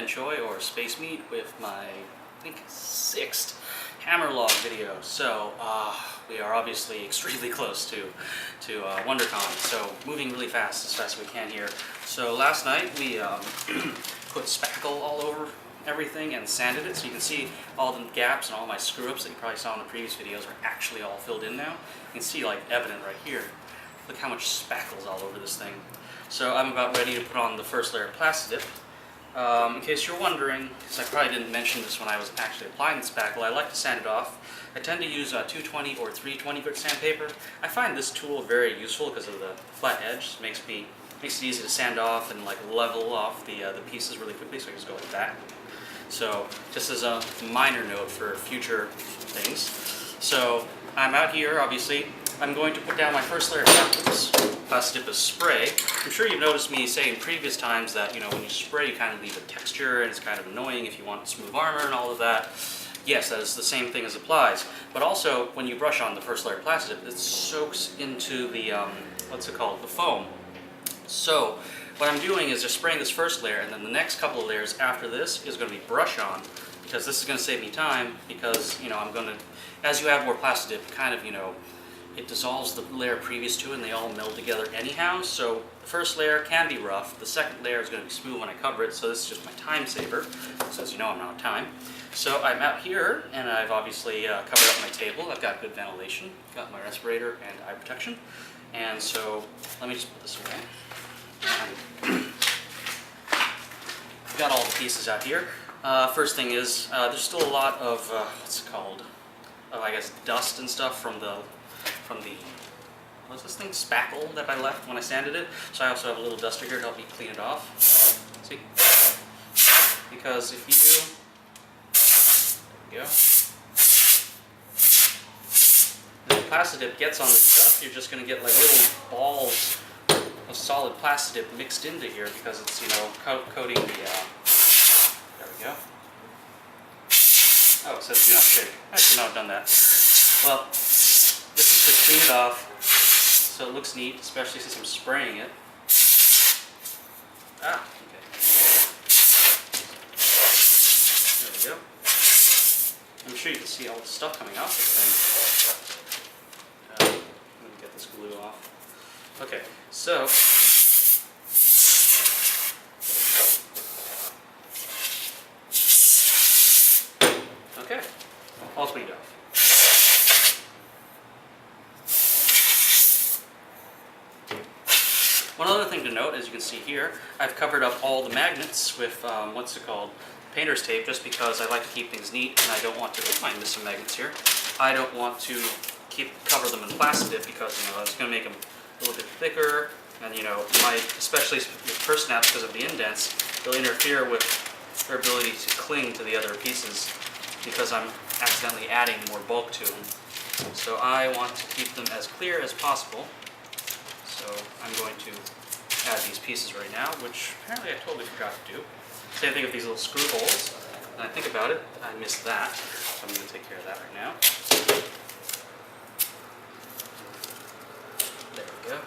Choi or Space Meat with my, I think, 6th Hammerlog video. So we are obviously extremely close to WonderCon. So moving really fast, as fast as we can here. So last night we put spackle all over everything and sanded it, so you can see all the gaps and all my screw-ups that you probably saw in the previous videos are actually all filled in now. You can see, like, evident right here. Look how much spackle's all over this thing. So I'm about ready to put on the first layer of plastidip. In case you're wondering, because I probably didn't mention this when I was actually applying the spackle, I like to sand it off. I tend to use 220 or 320 grit sandpaper. I find this tool very useful because of the flat edge. It makes it easy to sand off and like level off the pieces really quickly, so I just go like that. So just as a minor note for future things. So I'm out here, obviously. I'm going to put down my first layer of plastidip spray. I'm sure you've noticed me say in previous times that, you know, when you spray you kind of leave a texture and it's kind of annoying if you want smooth armor and all of that. Yes, that is the same thing as applies. But also, when you brush on the first layer of plastidip, it soaks into the, what's it called, the foam. So what I'm doing is just spraying this first layer, and then the next couple of layers after this is going to be brush on, because this is going to save me time, because, you know, I'm going to, as you add more plastidip, kind of, you know, it dissolves the layer previous to it and they all meld together anyhow. So the first layer can be rough, the second layer is going to be smooth when I cover it, so this is just my time saver, so as you know I'm out of time. So I'm out here and I've obviously covered up my table. I've got good ventilation, got my respirator and eye protection, and so let me just put this away. I've got all the pieces out here. First thing is, there's still a lot of, what's it called, I guess dust and stuff from the what's this thing, spackle that I left when I sanded it. So I also have a little duster here to help me clean it off. See? Because if you, there we go. If the plastidip gets on this stuff, you're just going to get like little balls of solid plastidip mixed into here because it's, you know, coating the, there we go. Oh, it says do not shake. I should not have done that. Well, this is to clean it off so it looks neat, especially since I'm spraying it. Ah, okay. There we go. I'm sure you can see all the stuff coming off this thing. Let me get this glue off. Okay, so okay, all cleaned off. One other thing to note, as you can see here, I've covered up all the magnets with, what's it called, painter's tape, just because I like to keep things neat and I don't want to, I missed some magnets here, I don't want to cover them in plastidip because, you know, it's going to make them a little bit thicker, and, you know, especially with purse snaps, because of the indents, they'll interfere with their ability to cling to the other pieces because I'm accidentally adding more bulk to them. So I want to keep them as clear as possible. So I'm going to add these pieces right now, which apparently I totally forgot to do. Same thing with these little screw holes. When I think about it, I missed that. So I'm going to take care of that right now. There we go.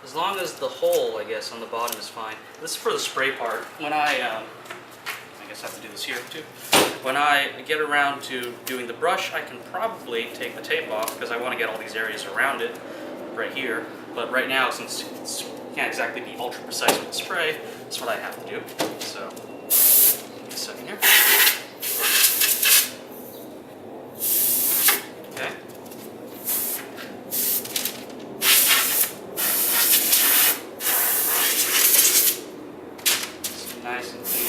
As long as the hole, I guess, on the bottom is fine. This is for the spray part. When I guess I have to do this here too. When I get around to doing the brush, I can probably take the tape off because I want to get all these areas around it right here. But right now, since you can't exactly be ultra precise with the spray, that's what I have to do. So, give me a second here. Okay. So nice and clean.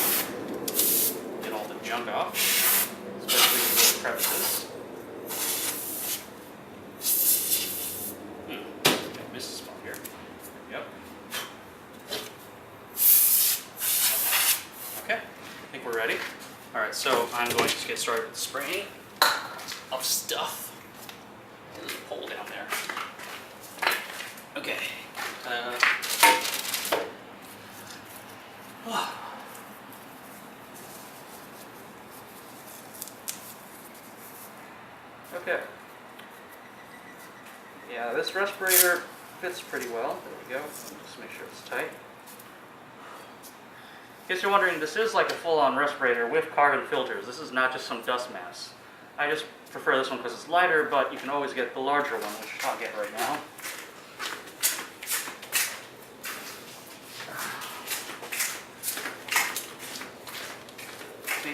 Get all the junk off, especially the little crevices. Missed a spot here. Yep. Okay, I think we're ready. Alright, so I'm going to get started with the spraying of stuff. There's a pole down there. Okay. Okay. Yeah, this respirator fits pretty well. There we go. Just make sure it's tight. In case you're wondering, this is like a full-on respirator with carbon filters. This is not just some dust mask. I just prefer this one because it's lighter, but you can always get the larger one, which I'll get right now. See,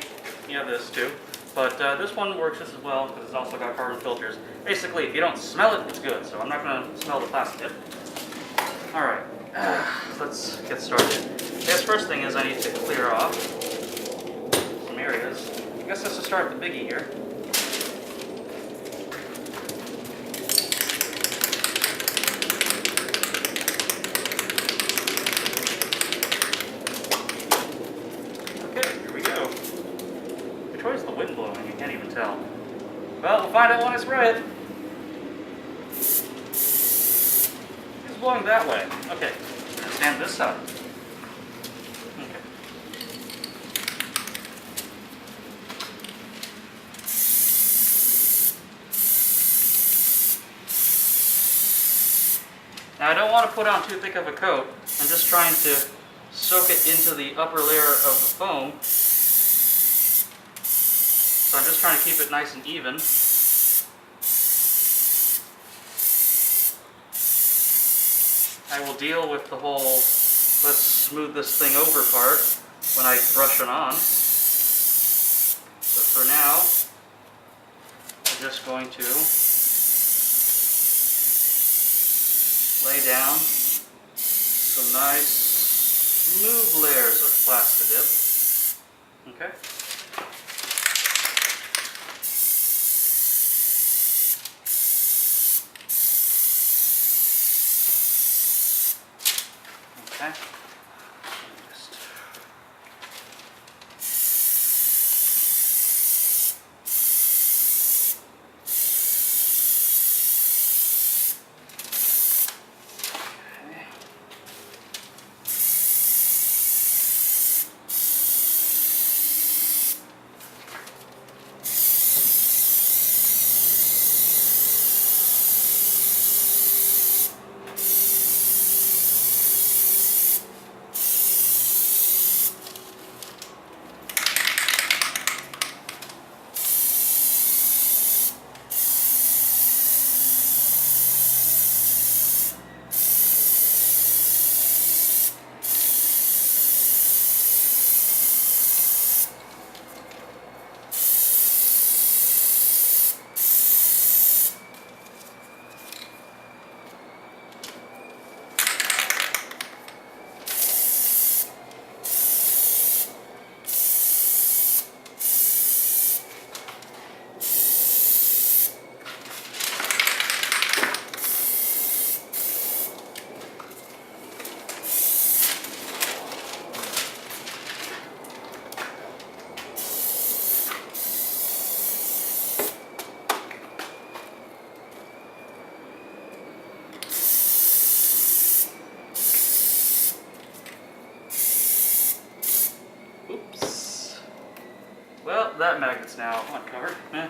you have this too. But this one works just as well because it's also got carbon filters. Basically, if you don't smell it, it's good. So I'm not going to smell the plastidip. Alright, let's get started. I guess first thing is I need to clear off some areas. I guess let's just start with the biggie here. Okay, here we go. Which way is the wind blowing? You can't even tell. Well, we'll find out when I spray it. It's blowing that way. Okay, let's stand this side. Okay. Now I don't want to put on too thick of a coat. I'm just trying to soak it into the upper layer of the foam. So I'm just trying to keep it nice and even. I will deal with the whole let's smooth this thing over part when I brush it on. But for now, I'm just going to lay down some nice smooth layers of plastidip. Okay. Okay. Just okay. Oops. Well, that magnet's now uncovered. Okay.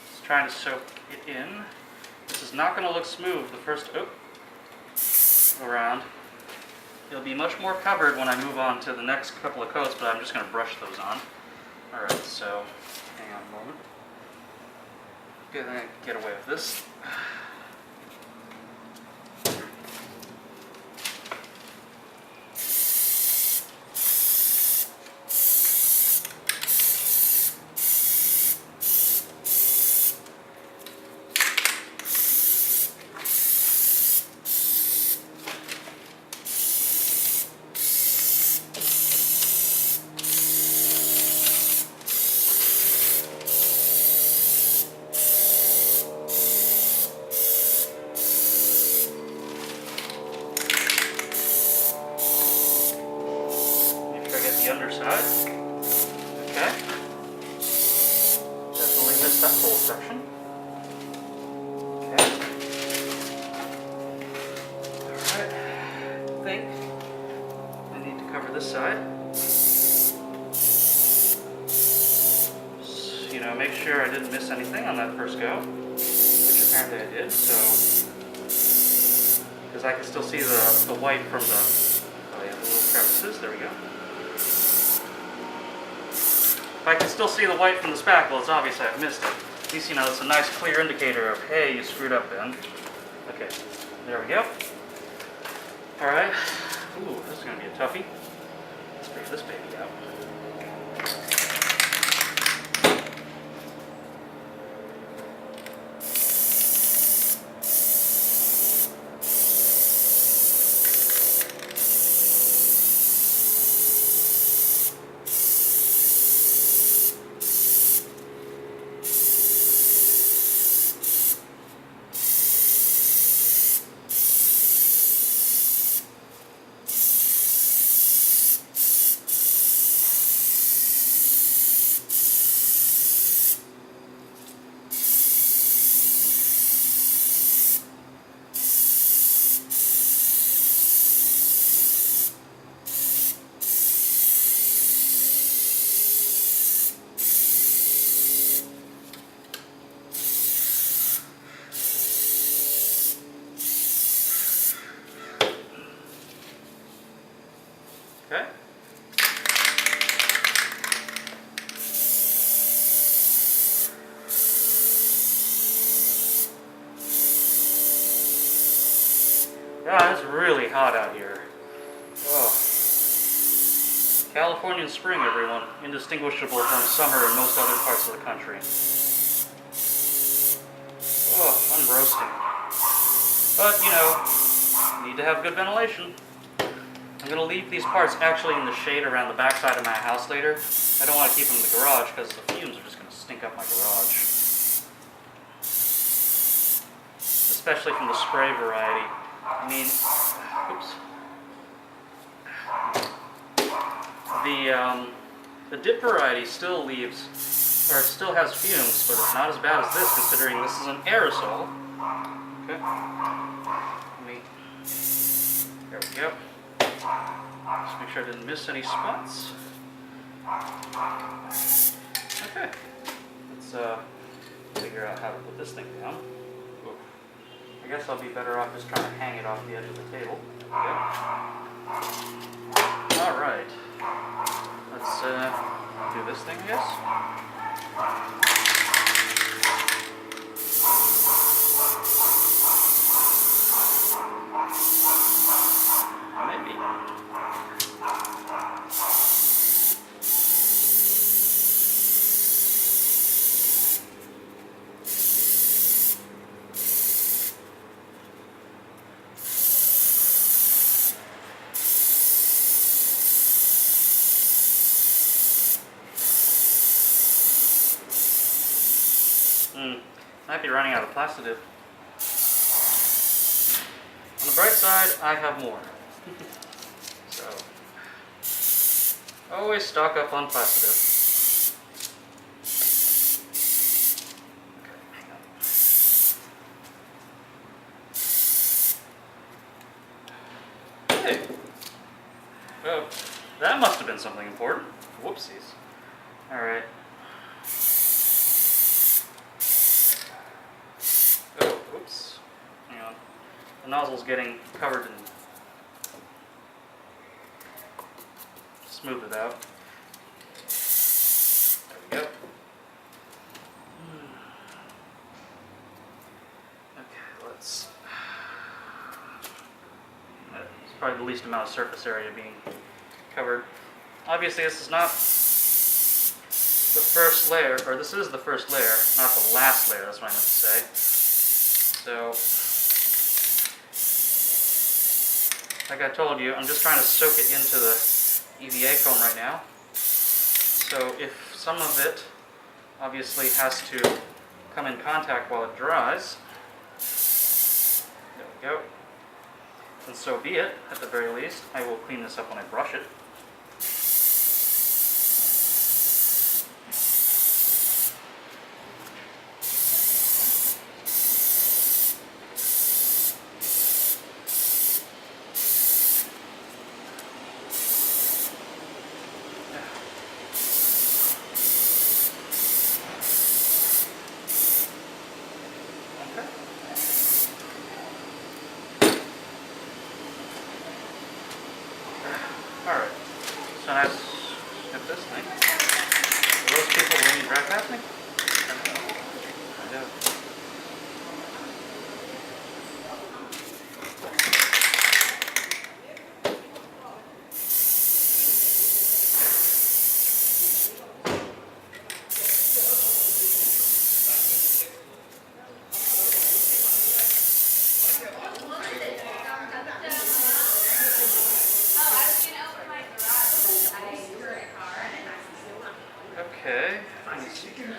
Just trying to soak it in. This is not going to look smooth the first around. It'll be much more covered when I move on to the next couple of coats, but I'm just going to brush those on. Alright, so hang on a moment. Gonna get away with this. The underside. Okay. Definitely missed that whole section. Okay. make sure I didn't miss anything on that first go, which apparently I did, so, because I can still see the white from the little crevices, there we go. If I can still see the white from the spackle, it's obvious I've missed it. At least, it's a nice clear indicator of, hey, you screwed up then. Okay, there we go. Alright, ooh, this is going to be a toughie. Let's figure this baby out. Okay. God, it's really hot out here. Oh. Californian spring, everyone. Indistinguishable from summer in most other parts of the country. Oh, I'm roasting. But, need to have good ventilation. I'm going to leave these parts actually in the shade around the backside of my house later. I don't want to keep them in the garage because the fumes are just going to stink up my garage. Especially from the spray variety. I mean, oops. The dip variety still leaves, or still has fumes, but it's not as bad as this considering this is an aerosol. Okay. There we go. Just make sure I didn't miss any spots. Okay, let's figure out how to put this thing down. Ooh. I guess I'll be better off just trying to hang it off the edge of the table. Okay. All right, let's do this thing, I guess. Maybe. Might be running out of plastidip. On the bright side, I have more. So, always stock up on plastidip. Okay, hang on. Hey! Oh, that must have been something important. Whoopsies. Alright. Oh, whoops. Hang on. The nozzle's getting covered in. Smooth it out. There we go. Okay, let's. That's probably the least amount of surface area being covered. Obviously, this is not the first layer, or this is the first layer, not the last layer, that's what I meant to say. So, like I told you, I'm just trying to soak it into the EVA foam right now. So if some of it obviously has to come in contact while it dries, there we go. And so be it, at the very least. I will clean this up when I brush it. listening. Are those people willing to drive past me? I do. Okay, let me see here.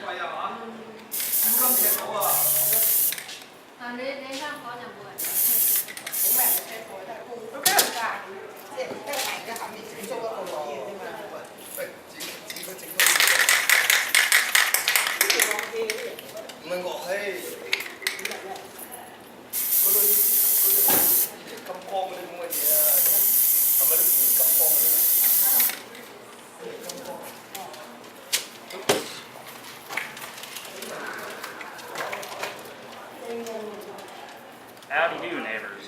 Howdy do, neighbors.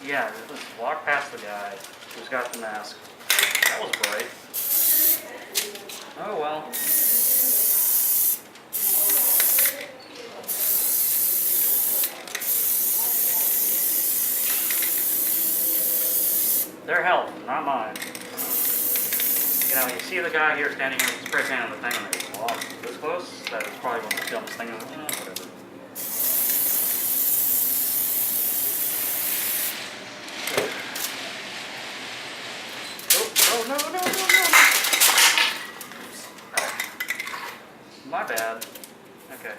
Yeah, let's walk past the guy who's got the mask. That was bright. Oh well. Their health, not mine. You know, you see the guy here standing here with his spray can on the thing, and they're well, this close. That is probably one of the dumbest things. Whatever. Oh, no, no, no, no! My bad. Okay.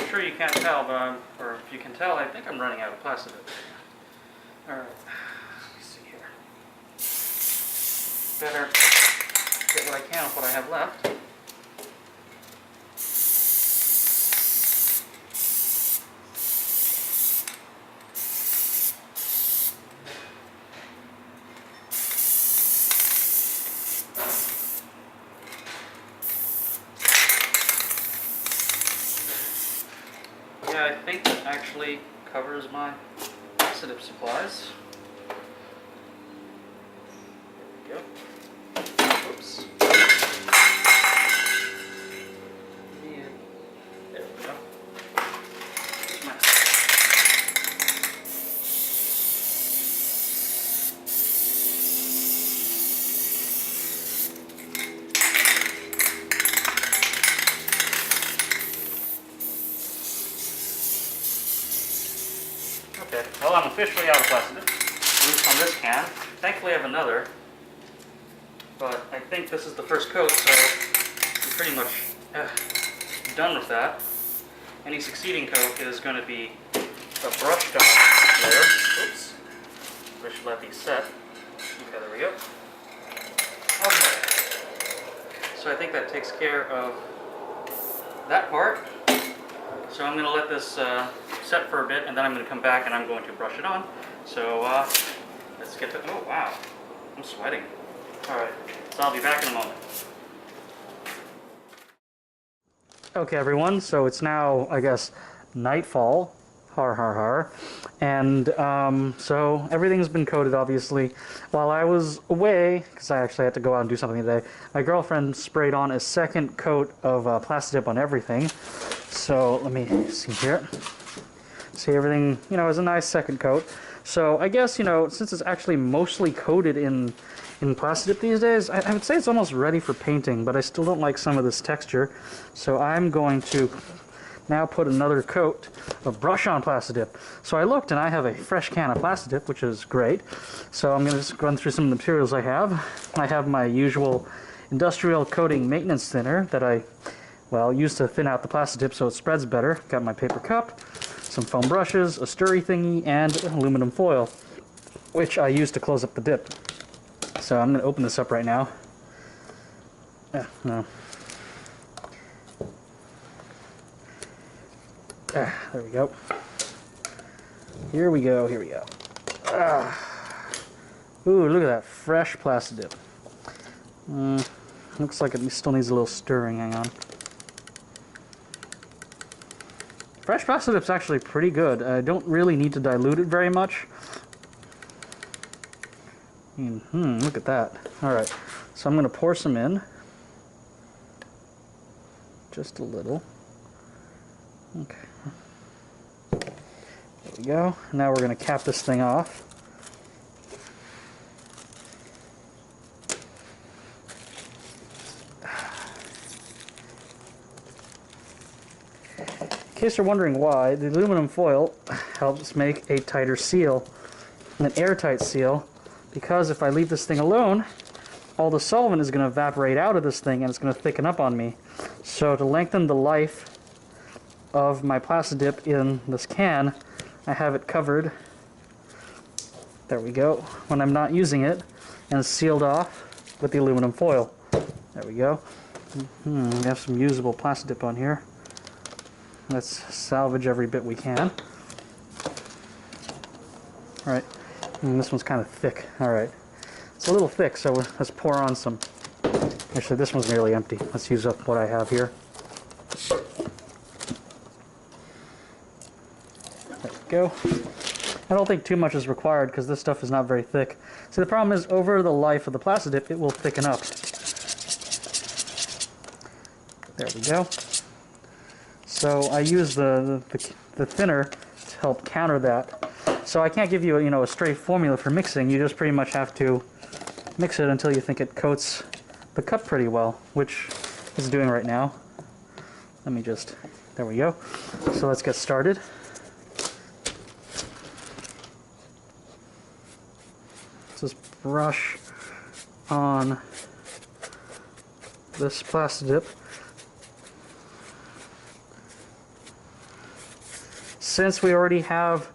Sure you can't tell, but or if you can tell, I think I'm running out of plastidip. Alright, let me see here. Better get what I can with what I have left. Yeah, I think it actually covers my plastidip supplies. There we go. Oops. Yeah. There we go. Okay, well I'm officially out of plastidip, at least on this can. Thankfully I have another, but I think this is the first coat, so I'm pretty much done with that. Any succeeding coat is going to be a brushed off layer. Oops, I should let these set. Okay, there we go. Okay, so I think that takes care of that part. So I'm going to let this set for a bit, and then I'm going to come back and I'm going to brush it on. So let's get to, oh wow, I'm sweating. Alright, so I'll be back in a moment. Okay everyone, so it's now, I guess, nightfall. Har har har. And so everything's been coated obviously. While I was away, because I actually had to go out and do something today, my girlfriend sprayed on a second coat of plastidip on everything. So let me see here. See, everything, you know, is a nice second coat. So I guess, you know, since it's actually mostly coated in plastidip these days, I would say it's almost ready for painting, but I still don't like some of this texture. So I'm going to now put another coat of brush on plastidip. So I looked and I have a fresh can of plastidip, which is great. So I'm going to just run through some of the materials I have. I have my usual industrial coating maintenance thinner that I, well, use to thin out the plastidip so it spreads better. Got my paper cup, some foam brushes, a stirry thingy, and aluminum foil, which I use to close up the dip. So I'm going to open this up right now. No. There we go. Here we go, here we go. Ooh, look at that fresh plastidip. Looks like it still needs a little stirring, hang on. Fresh plastidip's actually pretty good. I don't really need to dilute it very much. Look at that. Alright, so I'm going to pour some in. Just a little. Okay. There we go. Now we're going to cap this thing off. In case you're wondering why, the aluminum foil helps make a tighter seal, an airtight seal, because if I leave this thing alone, all the solvent is going to evaporate out of this thing and it's going to thicken up on me. So to lengthen the life of my plastidip in this can, I have it covered, there we go, when I'm not using it, and sealed off with the aluminum foil. There we go. We have some usable plastidip on here. Let's salvage every bit we can. Alright, this one's kind of thick. Alright, it's a little thick, so let's pour on some. Actually, this one's nearly empty. Let's use up what I have here. There we go. I don't think too much is required because this stuff is not very thick. See, the problem is over the life of the plastidip, it will thicken up. There we go. So I use the thinner to help counter that. So I can't give you a straight formula for mixing. You just pretty much have to mix it until you think it coats the cup pretty well, which it's doing right now. Let me just, there we go. So let's get started. Just brush on this plastidip. Since we already have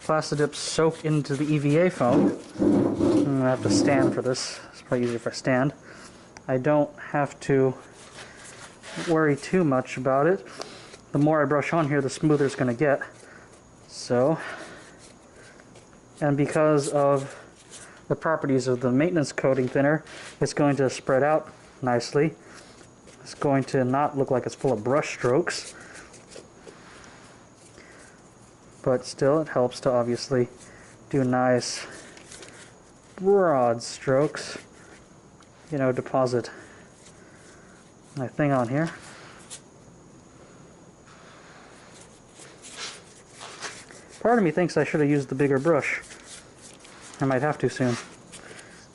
plastidip soaked into the EVA foam, I'm going to have to stand for this. It's probably easier if I stand. I don't have to worry too much about it. The more I brush on here, the smoother it's going to get. So, and because of the properties of the maintenance coating thinner, it's going to spread out nicely. It's going to not look like it's full of brush strokes. But still, it helps to obviously do nice broad strokes. Deposit my thing on here. Part of me thinks I should have used the bigger brush. I might have to soon.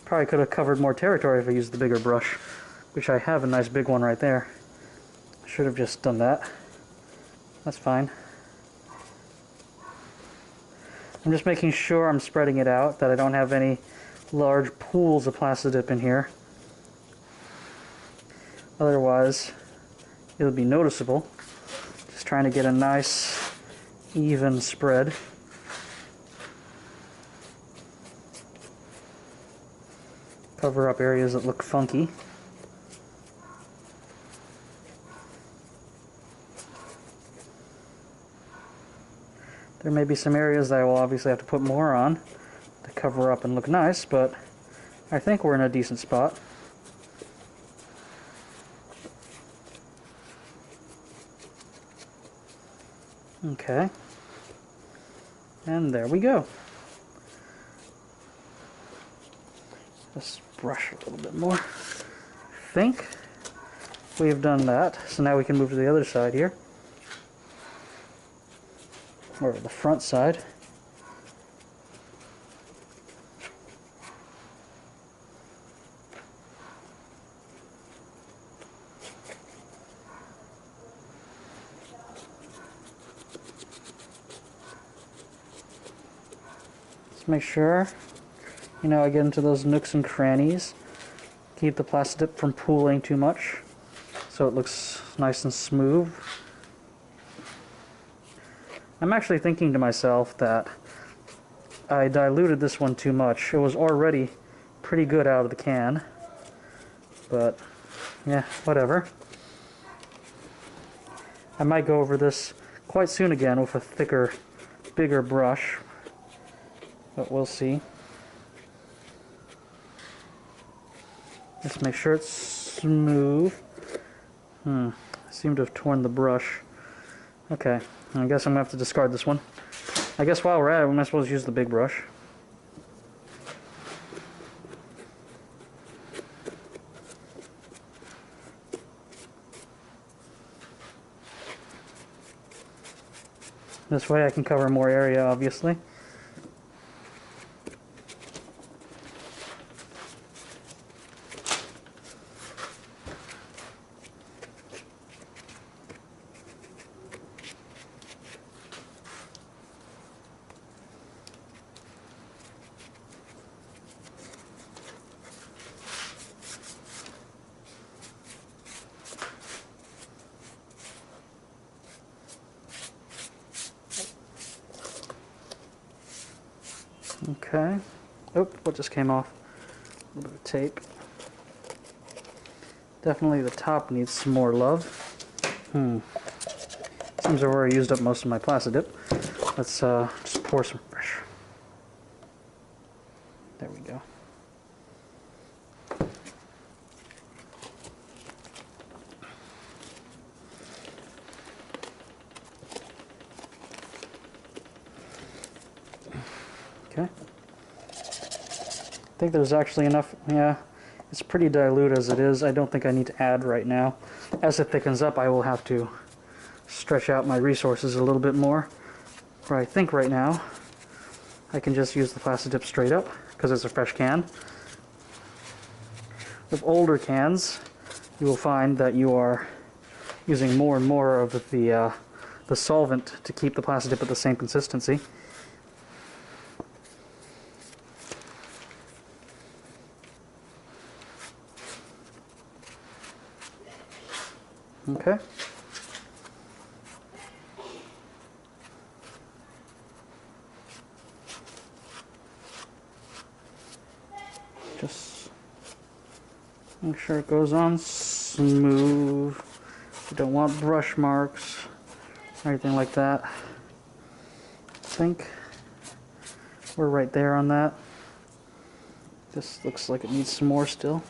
Probably could have covered more territory if I used the bigger brush, which I have a nice big one right there. Should have just done that. That's fine. I'm just making sure I'm spreading it out, that I don't have any large pools of plastidip in here. Otherwise, it'll be noticeable. Just trying to get a nice, even spread. Cover up areas that look funky. There may be some areas that I will obviously have to put more on to cover up and look nice, but I think we're in a decent spot. Okay. And there we go. Just brush a little bit more. I think we've done that. So now we can move to the other side here. Or the front side. make sure, I get into those nooks and crannies. Keep the plastidip from pooling too much, so it looks nice and smooth. I'm actually thinking to myself that I diluted this one too much. It was already pretty good out of the can, but yeah, whatever. I might go over this quite soon again with a thicker, bigger brush, but we'll see. Just make sure it's smooth. I seem to have torn the brush. Okay, I guess I'm going to have to discard this one. I guess while we're at it, we might as well use the big brush. This way I can cover more area, obviously. Okay. Oh, what just came off? A little bit of tape. Definitely the top needs some more love. Seems I've already used up most of my plastidip. Let's just pour some fresh. There we go. Okay. I think there's actually enough. Yeah, it's pretty dilute as it is. I don't think I need to add right now. As it thickens up, I will have to stretch out my resources a little bit more. But I think right now I can just use the plastidip straight up because it's a fresh can. With older cans, you will find that you are using more and more of the solvent to keep the plastidip at the same consistency. Okay. Just make sure it goes on smooth. You don't want brush marks or anything like that. I think we're right there on that. This looks like it needs some more still.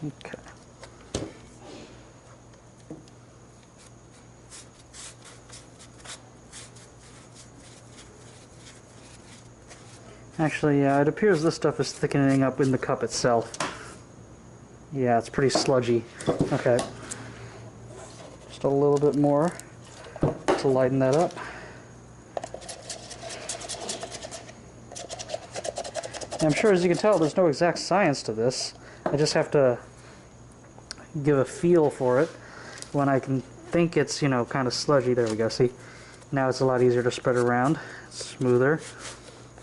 Okay. Actually, yeah, it appears this stuff is thickening up in the cup itself. Yeah, it's pretty sludgy. Okay. Just a little bit more to lighten that up. And I'm sure, as you can tell, there's no exact science to this. I just have to give a feel for it when I can think it's, kind of sludgy. There we go, see? Now it's a lot easier to spread around. It's smoother.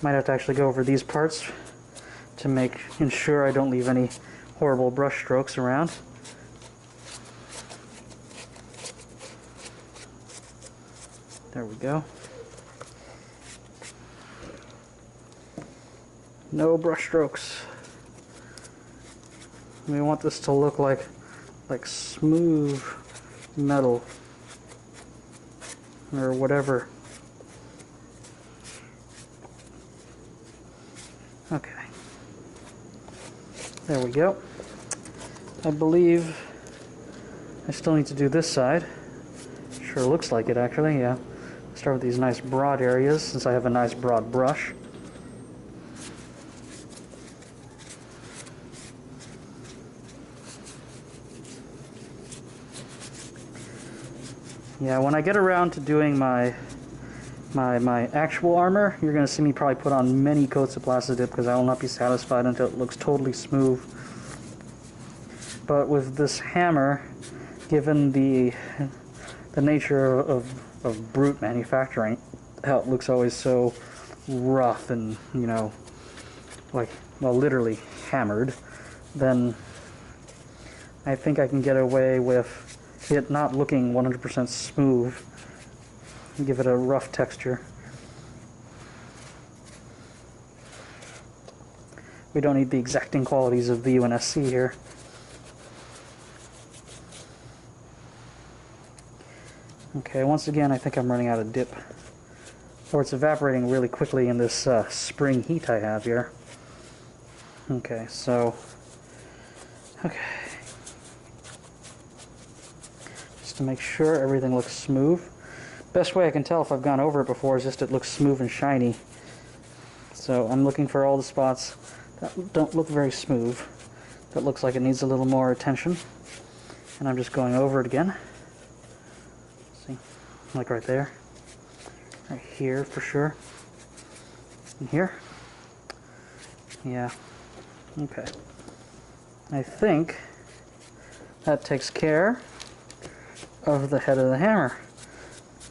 Might have to actually go over these parts to ensure I don't leave any horrible brush strokes around. There we go. No brush strokes. We want this to look like smooth metal or whatever. Okay. There we go. I believe I still need to do this side. Sure looks like it, actually, yeah. Let's start with these nice broad areas since I have a nice broad brush. Yeah, when I get around to doing my actual armor, you're going to see me probably put on many coats of plastidip because I will not be satisfied until it looks totally smooth. But with this hammer, given the nature of brute manufacturing, how it looks always so rough and, you know, like, well, literally hammered, then I think I can get away with it not looking 100% smooth. Give it a rough texture. We don't need the exacting qualities of the UNSC here. Okay, once again I think I'm running out of dip. Or it's evaporating really quickly in this spring heat I have here. Okay, so... okay. Just to make sure everything looks smooth. Best way I can tell if I've gone over it before is just it looks smooth and shiny. So I'm looking for all the spots that don't look very smooth, that looks like it needs a little more attention. And I'm just going over it again. See, like right there. Right here for sure. And here. Yeah. Okay. I think that takes care of the head of the hammer.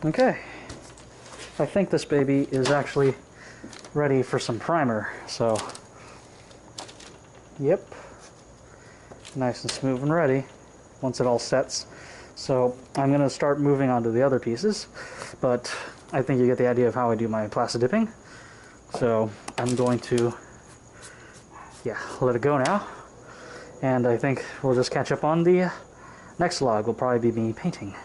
Okay, I think this baby is actually ready for some primer, so yep, nice and smooth and ready once it all sets. So I'm going to start moving on to the other pieces, but I think you get the idea of how I do my plastidipping. So I'm going to, yeah, let it go now, and I think we'll just catch up on the next log. Will probably be me painting.